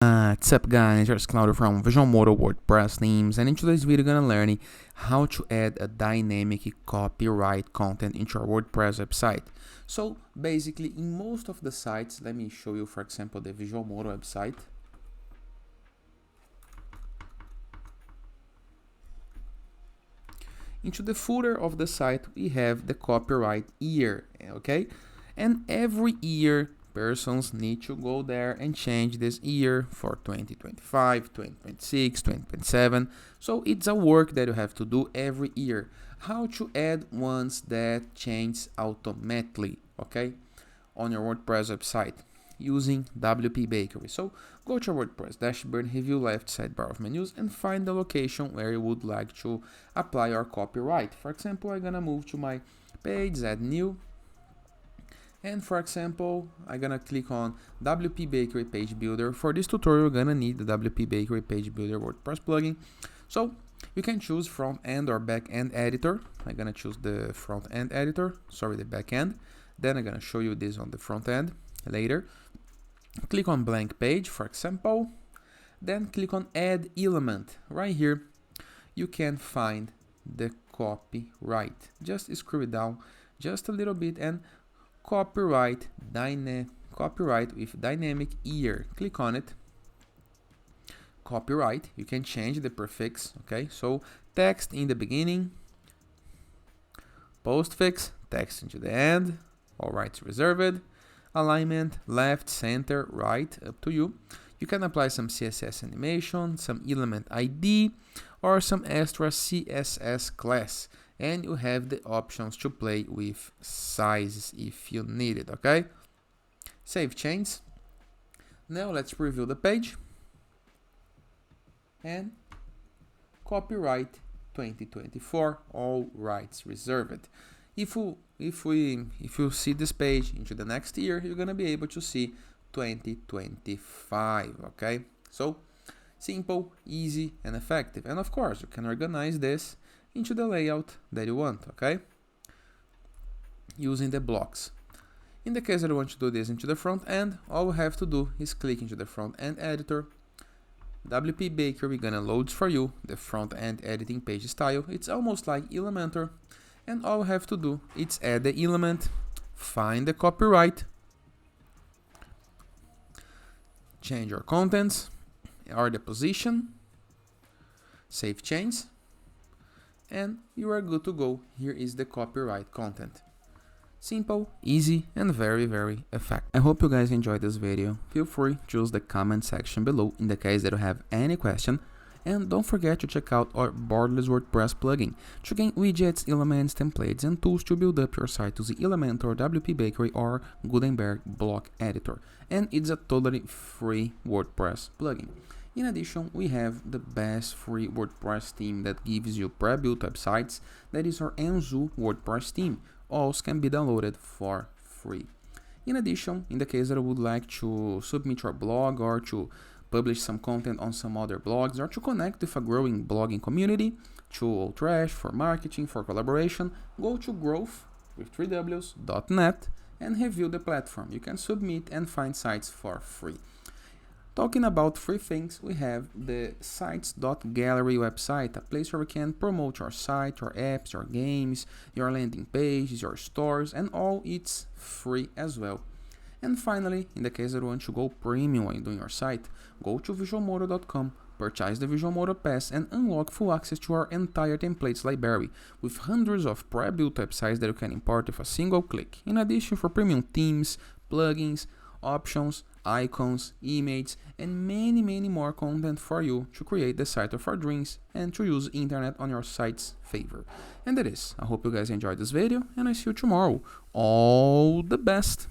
What's up guys, here's Claudio from Visual Modo WordPress themes, and in today's video we're gonna learn how to add a dynamic copyright content into our WordPress website. So basically in most of the sites, let me show you for example the Visual Modo website. Into the footer of the site we have the copyright year, okay? And every year persons need to go there and change this year for 2025, 2026, 2027. So it's a work that you have to do every year. How to add ones that change automatically, okay, on your WordPress website using WP Bakery. So go to your WordPress dashboard, review left sidebar of menus, and find the location where you would like to apply your copyright. For example, I'm gonna move to my page, add new. And for example, I'm gonna click on WP Bakery Page Builder. For this tutorial, you're gonna need the WP Bakery Page Builder WordPress plugin. So you can choose front end or back end editor. I'm gonna choose the front end editor, the back end. Then I'm gonna show you this on the front end later. Click on blank page, for example. Then click on add element. Right here, you can find the copyright. Just scroll it down just a little bit and copyright with dynamic year. Click on it. Copyright, you can change the prefix, okay? So text in the beginning, postfix, text into the end, all rights reserved, alignment, left, center, right, up to you. You can apply some CSS animation, some element ID, or some extra CSS class. And you have the options to play with sizes if you need it, okay? Save change. Now let's preview the page. And copyright 2024, all rights reserved. If you see this page into the next year, you're gonna be able to see 2025, okay? So simple, easy, and effective. And of course, you can organize this into the layout that you want, okay? Using the blocks. In the case that you want to do this into the front end, all we have to do is click into the front end editor. WP Bakery gonna load for you the front end editing page style. It's almost like Elementor. And all we have to do is add the element, find the copyright, change your contents or the position, save change, and you are good to go. Here is the copyright content. Simple, easy, and very, very effective. I hope you guys enjoyed this video. Feel free to use the comment section below in the case that you have any question. And don't forget to check out our borderless WordPress plugin to gain widgets, elements, templates, and tools to build up your site using Elementor, WP Bakery, or Gutenberg block editor. And it's a totally free WordPress plugin. In addition, we have the best free WordPress theme that gives you pre-built websites. That is our Enzo WordPress theme. All can be downloaded for free. In addition, in the case that you would like to submit your blog or to publish some content on some other blogs or to connect with a growing blogging community, to Trash, for marketing, for collaboration, go to growth with 3ws.net and review the platform. You can submit and find sites for free. Talking about free things, we have the sites.gallery website, a place where we can promote your site, your apps, your games, your landing pages, your stores, and all it's free as well. And finally, in the case that you want to go premium when doing your site, go to visualmodo.com, purchase the Visual Modo Pass, and unlock full access to our entire templates library with hundreds of pre-built websites that you can import with a single click. In addition, for premium themes, plugins, options, icons, images, and many more content for you to create the site of your dreams and to use internet on your site's favor. And that is, I hope you guys enjoyed this video, and I see you tomorrow. All the best!